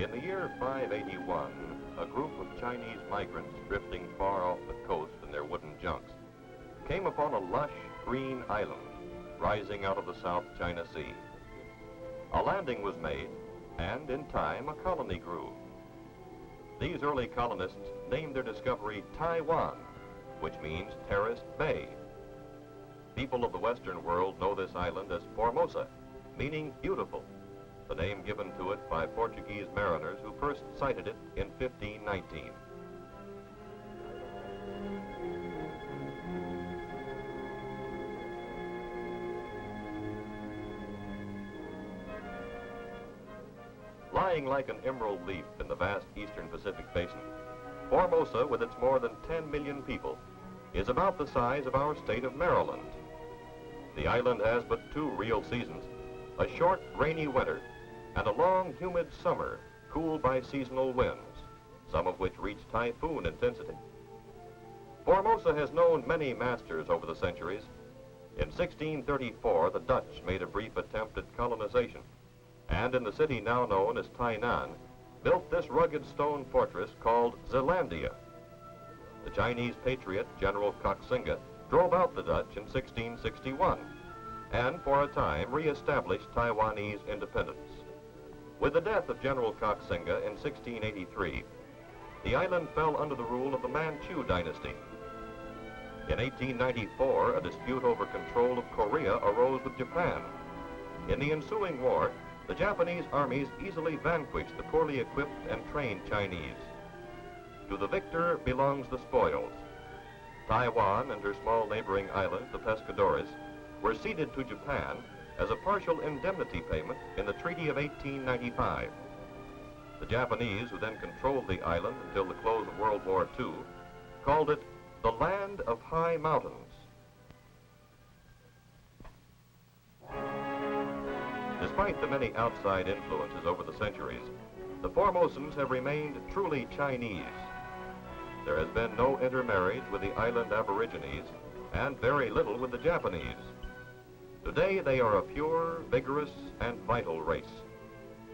In the year 581, a group of Chinese migrants drifting far off the coast in their wooden junks came upon a lush green island rising out of the South China Sea. A landing was made, and in time a colony grew. These early colonists named their discovery Taiwan, which means terraced bay. People of the Western world know this island as Formosa, meaning beautiful, the name given to it by Portuguese mariners who first sighted it in 1519. Lying like an emerald leaf in the vast eastern Pacific basin, Formosa, with its more than 10 million people, is about the size of our state of Maryland. The island has but two real seasons, a short rainy winter and a long humid summer cooled by seasonal winds, some of which reach typhoon intensity. Formosa has known many masters over the centuries. In 1634, the Dutch made a brief attempt at colonization, and in the city now known as Tainan, built this rugged stone fortress called Zealandia. The Chinese patriot, General Koxinga, drove out the Dutch in 1661, and for a time re-established Taiwanese independence. With the death of General Koxinga in 1683, the island fell under the rule of the Manchu dynasty. In 1894, a dispute over control of Korea arose with Japan. In the ensuing war, the Japanese armies easily vanquished the poorly equipped and trained Chinese. To the victor belongs the spoils. Taiwan and her small neighboring island, the Pescadores, were ceded to Japan as a partial indemnity payment in the Treaty of 1895. The Japanese, who then controlled the island until the close of World War II, called it the Land of High Mountains. Despite the many outside influences over the centuries, the Formosans have remained truly Chinese. There has been no intermarriage with the island Aborigines and very little with the Japanese. Today they are a pure, vigorous, and vital race.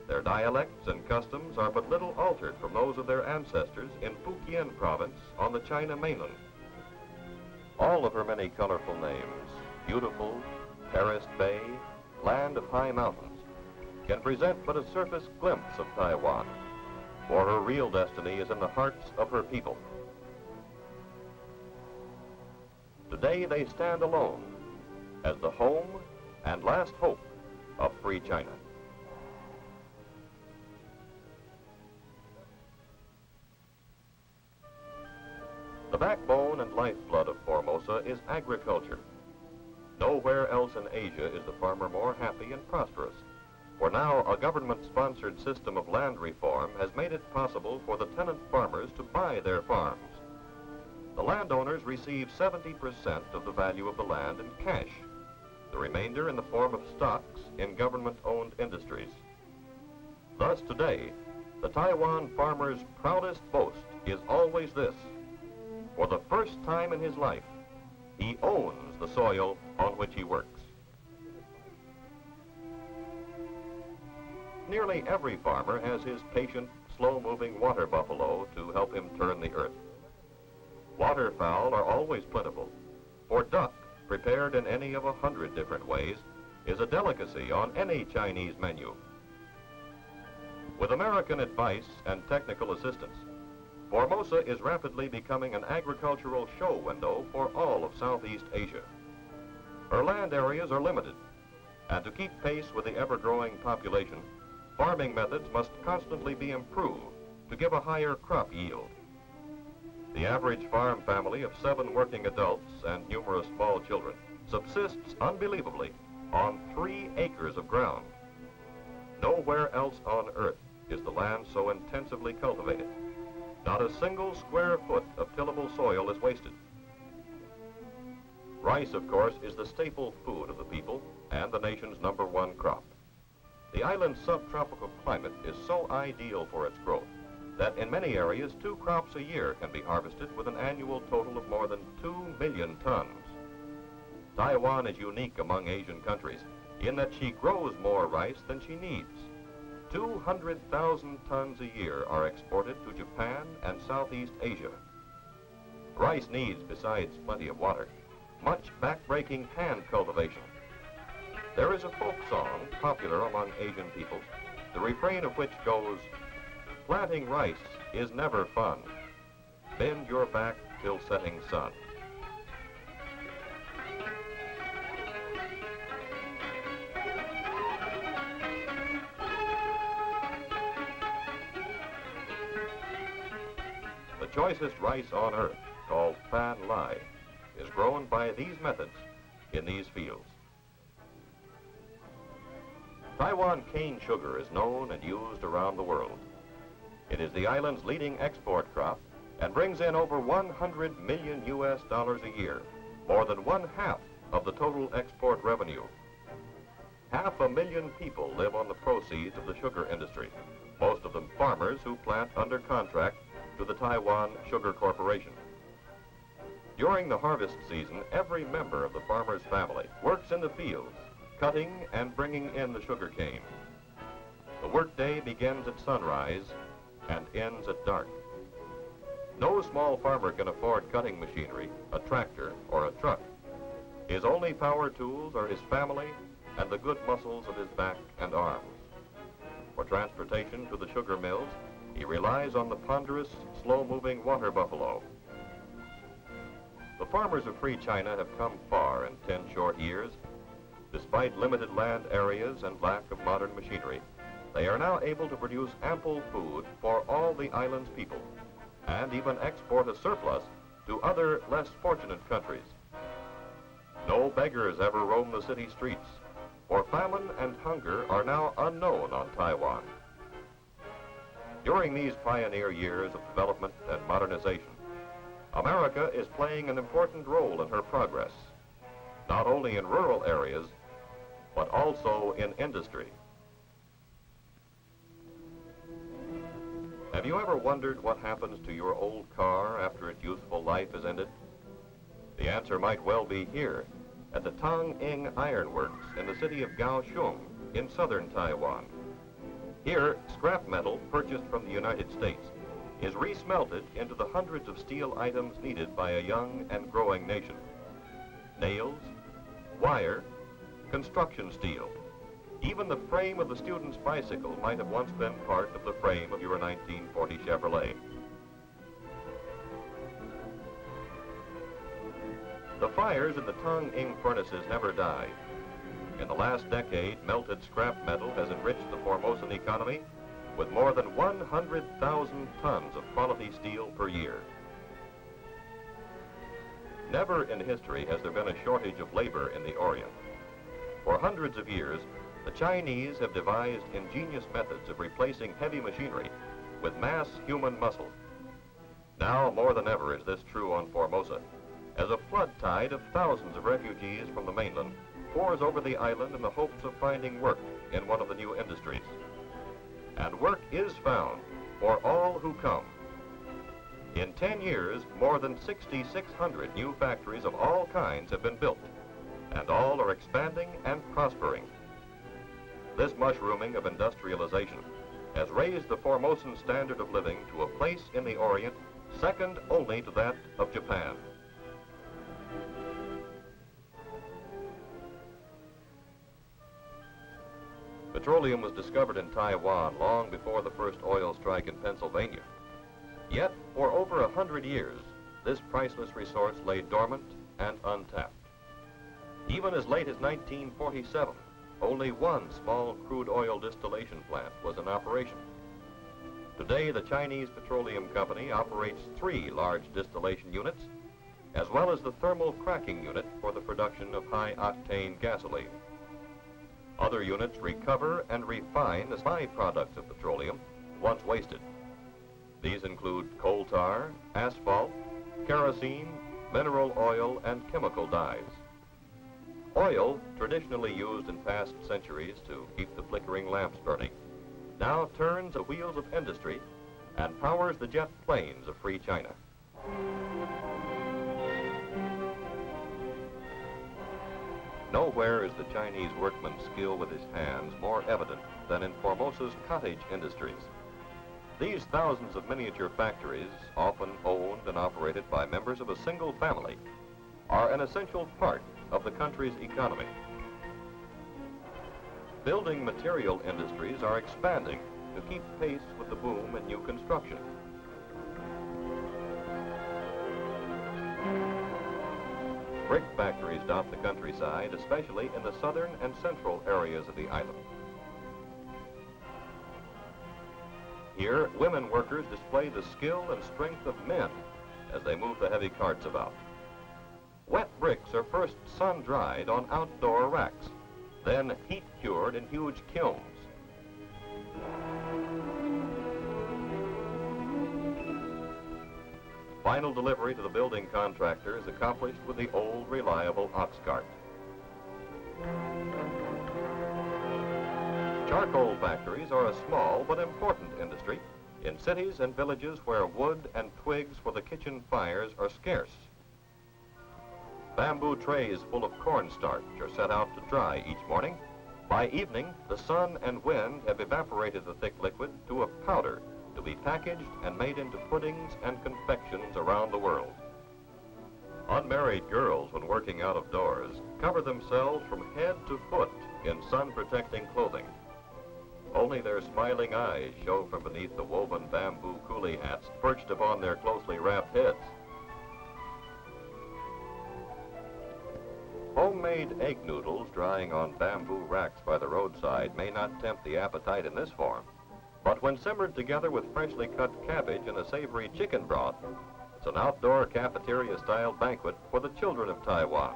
Their dialects and customs are but little altered from those of their ancestors in Fujian province on the China mainland. All of her many colorful names, beautiful, terraced bay, land of high mountains, can present but a surface glimpse of Taiwan, for her real destiny is in the hearts of her people. Today they stand alone as the home and last hope of free China. The backbone and lifeblood of Formosa is agriculture. Nowhere else in Asia is the farmer more happy and prosperous, for now a government-sponsored system of land reform has made it possible for the tenant farmers to buy their farms. The landowners receive 70% of the value of the land in cash, the remainder in the form of stocks in government-owned industries. Thus today, the Taiwan farmer's proudest boast is always this: for the first time in his life, he owns the soil on which he works. Nearly every farmer has his patient, slow-moving water buffalo to help him turn the earth. Waterfowl are always plentiful, for duck, prepared in any of 100 different ways, is a delicacy on any Chinese menu. With American advice and technical assistance, Formosa is rapidly becoming an agricultural show window for all of Southeast Asia. Her land areas are limited, and to keep pace with the ever-growing population, farming methods must constantly be improved to give a higher crop yield. The average farm family of 7 working adults and numerous small children subsists unbelievably on 3 acres of ground. Nowhere else on earth is the land so intensively cultivated. Not a single square foot of tillable soil is wasted. Rice, of course, is the staple food of the people and the nation's #1 crop. The island's subtropical climate is so ideal for its growth that in many areas 2 crops a year can be harvested with an annual total of more than 2 million tons. Taiwan is unique among Asian countries in that she grows more rice than she needs. 200,000 tons a year are exported to Japan and Southeast Asia. Rice needs, besides plenty of water, much back-breaking hand cultivation. There is a folk song popular among Asian peoples, the refrain of which goes, "Planting rice is never fun. Bend your back till setting sun." The choicest rice on earth, called phản, is grown by these methods in these fields. Taiwan cane sugar is known and used around the world. It is the island's leading export crop and brings in over 100 million US dollars a year, more than one-half of the total export revenue. 500,000 people live on the proceeds of the sugar industry, most of them farmers who plant under contract to the Taiwan Sugar Corporation. During the harvest season, every member of the farmer's family works in the fields, cutting and bringing in the sugar cane. The workday begins at sunrise and ends at dark. No small farmer can afford cutting machinery, a tractor, or a truck. His only power tools are his family and the good muscles of his back and arms. For transportation to the sugar mills, he relies on the ponderous, slow-moving water buffalo. The farmers of Free China have come far in 10 short years. Despite limited land areas and lack of modern machinery, they are now able to produce ample food for all the island's people and even export a surplus to other less fortunate countries. No beggars ever roam the city streets, for famine and hunger are now unknown on Taiwan. During these pioneer years of development and modernization, America is playing an important role in her progress, not only in rural areas, but also in industry. Have you ever wondered what happens to your old car after its useful life is ended? The answer might well be here at the Tang Ing Iron Works in the city of Kaohsiung in southern Taiwan. Here, scrap metal purchased from the United States is resmelted into the hundreds of steel items needed by a young and growing nation. Nails, wire, construction steel. Even the frame of the student's bicycle might have once been part of the frame of your 1940 Chevrolet. The fires in the Tang Ing furnaces never die. In the last decade, melted scrap metal has enriched the Formosan economy with more than 100,000 tons of quality steel per year. Never in history has there been a shortage of labor in the Orient. For hundreds of years, the Chinese have devised ingenious methods of replacing heavy machinery with mass human muscle. Now, more than ever, is this true on Formosa, as a flood tide of thousands of refugees from the mainland pours over the island in the hopes of finding work in one of the new industries. And work is found for all who come. In 10 years, more than 6,600 new factories of all kinds have been built, and all are expanding and prospering. This mushrooming of industrialization has raised the Formosan standard of living to a place in the Orient second only to that of Japan. Petroleum was discovered in Taiwan long before the first oil strike in Pennsylvania. Yet, for over 100 years, this priceless resource lay dormant and untapped. Even as late as 1947, only one small crude oil distillation plant was in operation. Today, the Chinese Petroleum Company operates 3 large distillation units, as well as the thermal cracking unit for the production of high-octane gasoline. Other units recover and refine the byproducts of petroleum once wasted. These include coal tar, asphalt, kerosene, mineral oil, and chemical dyes. Oil, traditionally used in past centuries to keep the flickering lamps burning, now turns the wheels of industry and powers the jet planes of Free China. Nowhere is the Chinese workman's skill with his hands more evident than in Formosa's cottage industries. These thousands of miniature factories, often owned and operated by members of a single family, are an essential part of the country's economy. Building material industries are expanding to keep pace with the boom in new construction. Brick factories dot the countryside, especially in the southern and central areas of the island. Here, women workers display the skill and strength of men as they move the heavy carts about. Wet bricks are first sun-dried on outdoor racks, then heat-cured in huge kilns. Final delivery to the building contractor is accomplished with the old, reliable ox cart. Charcoal factories are a small but important industry in cities and villages where wood and twigs for the kitchen fires are scarce. Bamboo trays full of cornstarch are set out to dry each morning. By evening, the sun and wind have evaporated the thick liquid to a powder to be packaged and made into puddings and confections around the world. Unmarried girls, when working out of doors, cover themselves from head to foot in sun-protecting clothing. Only their smiling eyes show from beneath the woven bamboo coolie hats perched upon their closely wrapped heads. Homemade egg noodles drying on bamboo racks by the roadside may not tempt the appetite in this form, but when simmered together with freshly cut cabbage and a savory chicken broth, it's an outdoor cafeteria-style banquet for the children of Taiwan.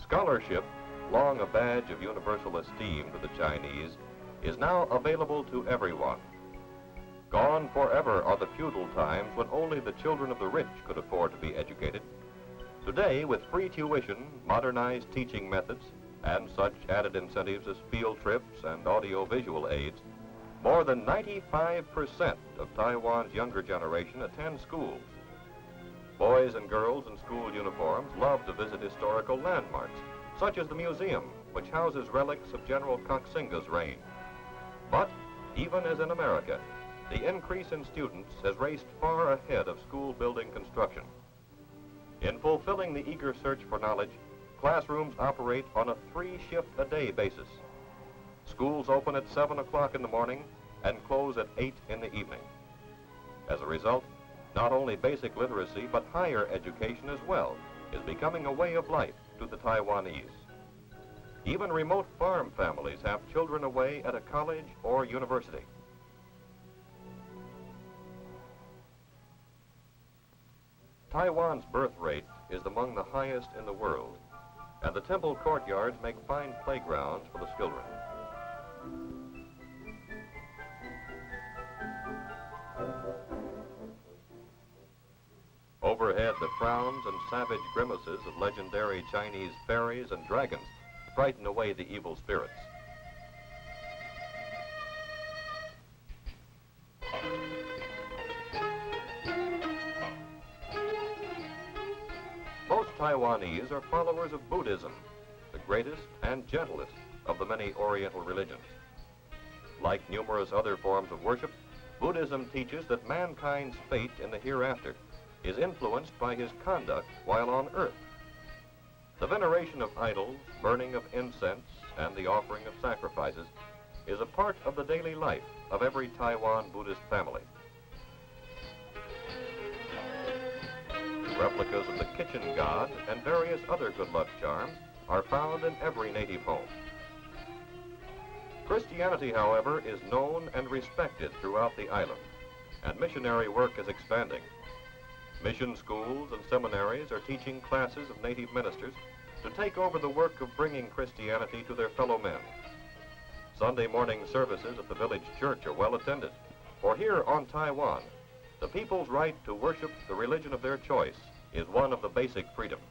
Scholarship, long a badge of universal esteem to the Chinese, is now available to everyone. Gone forever are the feudal times when only the children of the rich could afford to be educated. Today, with free tuition, modernized teaching methods, and such added incentives as field trips and audio-visual aids, more than 95% of Taiwan's younger generation attend schools. Boys and girls in school uniforms love to visit historical landmarks, such as the museum, which houses relics of General Koxinga's reign. But, even as in America, the increase in students has raced far ahead of school building construction. In fulfilling the eager search for knowledge, classrooms operate on a 3-shift-a-day basis. Schools open at 7 o'clock in the morning and close at 8 in the evening. As a result, not only basic literacy, but higher education as well is becoming a way of life to the Taiwanese. Even remote farm families have children away at a college or university. Taiwan's birth rate is among the highest in the world, and the temple courtyards make fine playgrounds for the children. Overhead, the frowns and savage grimaces of legendary Chinese fairies and dragons frighten away the evil spirits. Most Taiwanese are followers of Buddhism, the greatest and gentlest of the many Oriental religions. Like numerous other forms of worship, Buddhism teaches that mankind's fate in the hereafter is influenced by his conduct while on earth. The veneration of idols, burning of incense, and the offering of sacrifices is a part of the daily life of every Taiwan Buddhist family. Replicas of the kitchen god and various other good luck charms are found in every native home. Christianity, however, is known and respected throughout the island, and missionary work is expanding. Mission schools and seminaries are teaching classes of native ministers to take over the work of bringing Christianity to their fellow men. Sunday morning services at the village church are well attended, for here on Taiwan, the people's right to worship the religion of their choice is one of the basic freedoms.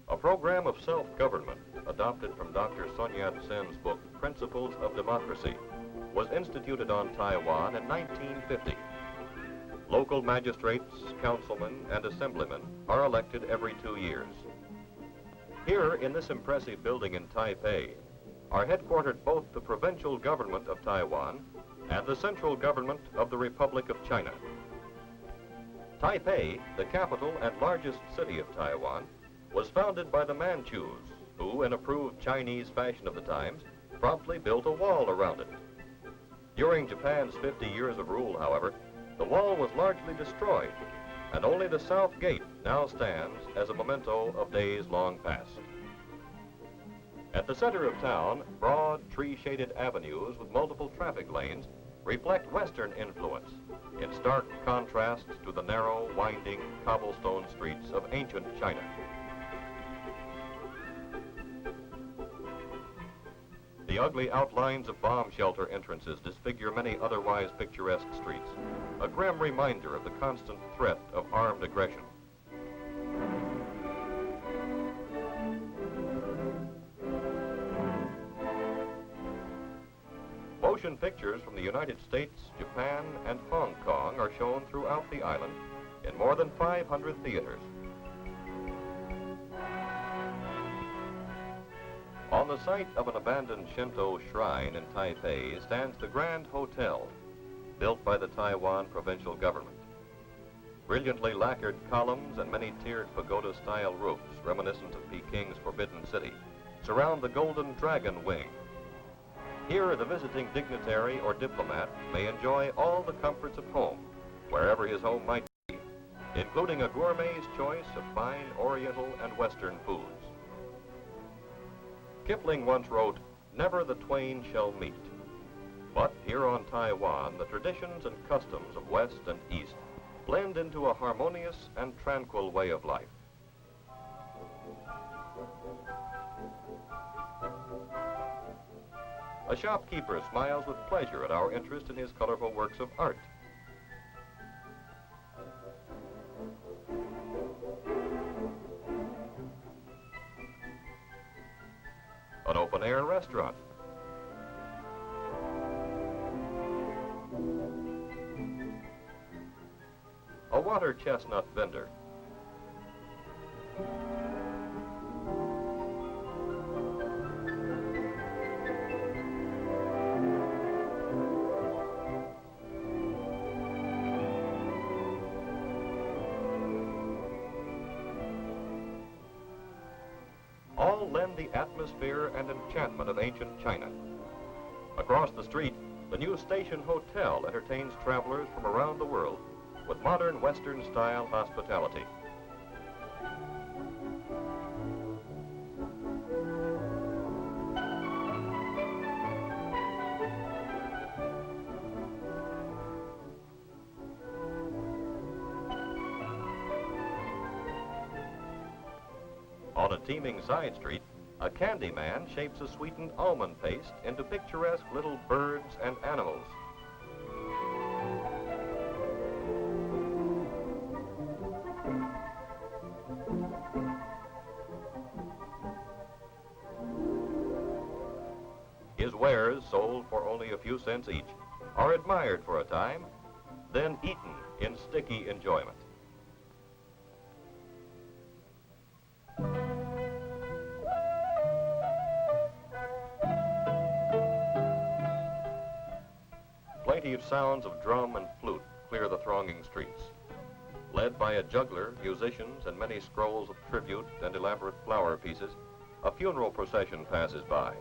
A A program of self-government adopted from Dr. Sun Yat-sen's book, Principles of Democracy, was instituted on Taiwan in 1950. Local magistrates, councilmen, and assemblymen are elected every 2 years. Here, in this impressive building in Taipei, are headquartered both the provincial government of Taiwan and the central government of the Republic of China. Taipei, the capital and largest city of Taiwan, was founded by the Manchus, who, in approved Chinese fashion of the times, promptly built a wall around it. During Japan's 50 years of rule, however, the wall was largely destroyed, and only the south gate now stands as a memento of days long past. At the center of town, broad, tree-shaded avenues with multiple traffic lanes reflect Western influence in stark contrast to the narrow, winding, cobblestone streets of ancient China. The ugly outlines of bomb shelter entrances disfigure many otherwise picturesque streets, a grim reminder of the constant threat of armed aggression. Motion pictures from the United States, Japan, and Hong Kong are shown throughout the island in more than 500 theaters. On the site of an abandoned Shinto shrine in Taipei stands the Grand Hotel, built by the Taiwan provincial government. Brilliantly lacquered columns and many-tiered pagoda-style roofs, reminiscent of Peking's Forbidden City, surround the Golden Dragon Wing. Here, the visiting dignitary or diplomat may enjoy all the comforts of home, wherever his home might be, including a gourmet's choice of fine Oriental and Western foods. Kipling once wrote, "Never the twain shall meet." But here on Taiwan, the traditions and customs of West and East blend into a harmonious and tranquil way of life. A shopkeeper smiles with pleasure at our interest in his colorful works of art. An open-air restaurant. A water chestnut vendor. All lend the atmosphere and enchantment of ancient China. Across the street, the new Station Hotel entertains travelers from around the world with modern Western-style hospitality. On a teeming side street, a candy man shapes a sweetened almond paste into picturesque little birds and animals. His wares, sold for only a few cents each, are admired for a time, then eaten in sticky enjoyment. Plaintive sounds of drum and flute clear the thronging streets. Led by a juggler, musicians, and many scrolls of tribute and elaborate flower pieces, a funeral procession passes by.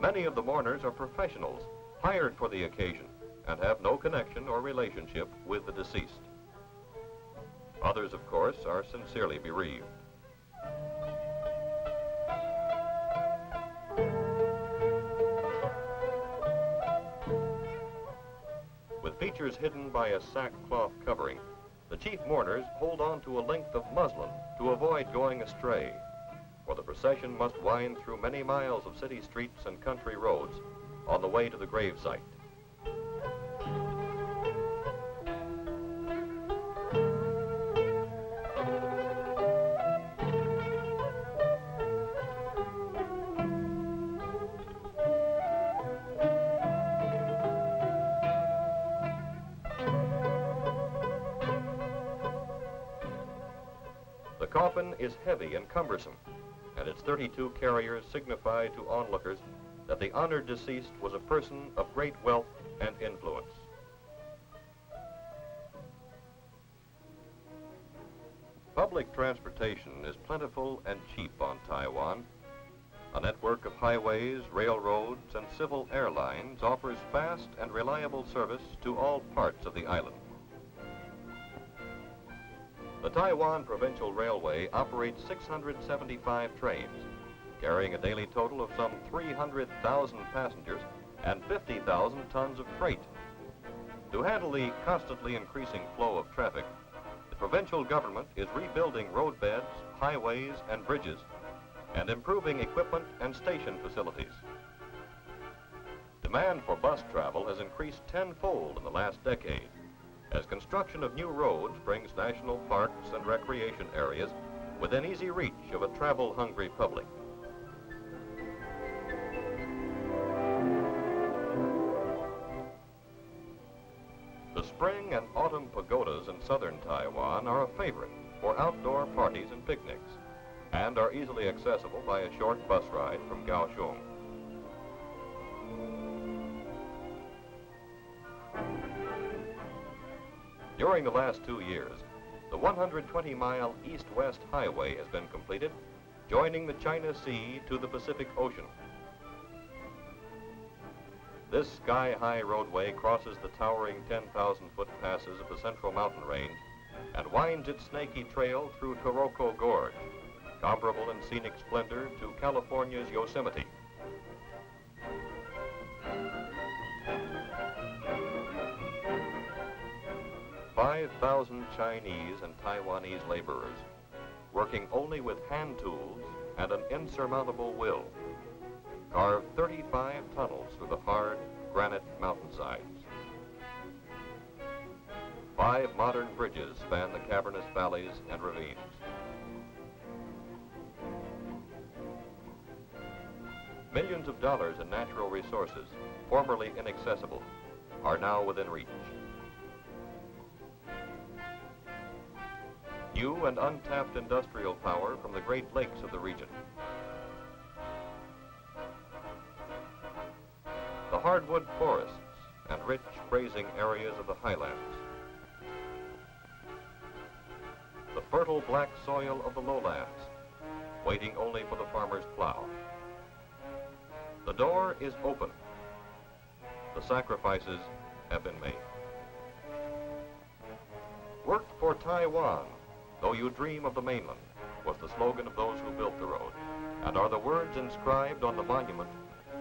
Many of the mourners are professionals, hired for the occasion, and have no connection or relationship with the deceased. Others, of course, are sincerely bereaved. With features hidden by a sackcloth covering, the chief mourners hold on to a length of muslin to avoid going astray, for the procession must wind through many miles of city streets and country roads on the way to the gravesite. coffin is heavy and cumbersome, and its 32 carriers signify to onlookers that the honored deceased was a person of great wealth and influence. Public transportation is plentiful and cheap on Taiwan. A network of highways, railroads, and civil airlines offers fast and reliable service to all parts of the island. The Taiwan Provincial Railway operates 675 trains, carrying a daily total of some 300,000 passengers and 50,000 tons of freight. To handle the constantly increasing flow of traffic, the provincial government is rebuilding roadbeds, highways, and bridges, and improving equipment and station facilities. Demand for bus travel has increased tenfold in the last decade, as construction of new roads brings national parks and recreation areas within easy reach of a travel-hungry public. The spring and autumn pagodas in southern Taiwan are a favorite for outdoor parties and picnics, and are easily accessible by a short bus ride from Kaohsiung. During the last 2 years, the 120-mile east-west highway has been completed, joining the China Sea to the Pacific Ocean. This sky-high roadway crosses the towering 10,000-foot passes of the Central Mountain Range and winds its snaky trail through Taroko Gorge, comparable in scenic splendor to California's Yosemite. "5,000 Chinese and Taiwanese laborers, working only with hand tools and an insurmountable will, carved 35 tunnels through the hard granite mountainsides. 5 modern bridges span the cavernous valleys and ravines. Millions of dollars in natural resources, formerly inaccessible, are now within reach. New and untapped industrial power from the Great Lakes of the region. The hardwood forests and rich grazing areas of the highlands. The fertile black soil of the lowlands, waiting only for the farmer's plow. The door is open. The sacrifices have been made. Work for Taiwan, though you dream of the mainland, was the slogan of those who built the road, and are the words inscribed on the monument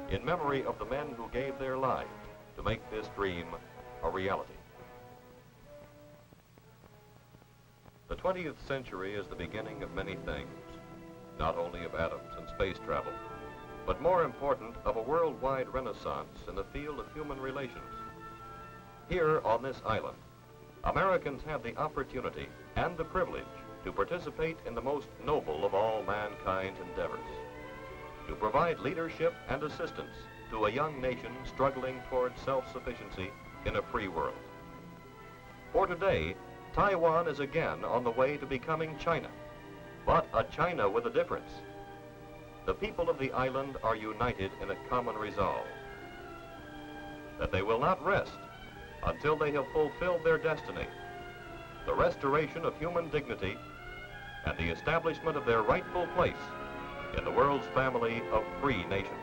in memory of the men who gave their lives to make this dream a reality. The 20th century is the beginning of many things, not only of atoms and space travel, but more important, of a worldwide renaissance in the field of human relations. Here on this island, Americans have the opportunity and the privilege to participate in the most noble of all mankind's endeavors, to provide leadership and assistance to a young nation struggling towards self-sufficiency in a free world. For today, Taiwan is again on the way to becoming China, but a China with a difference. The people of the island are united in a common resolve that they will not rest until they have fulfilled their destiny, the restoration of human dignity and the establishment of their rightful place in the world's family of free nations.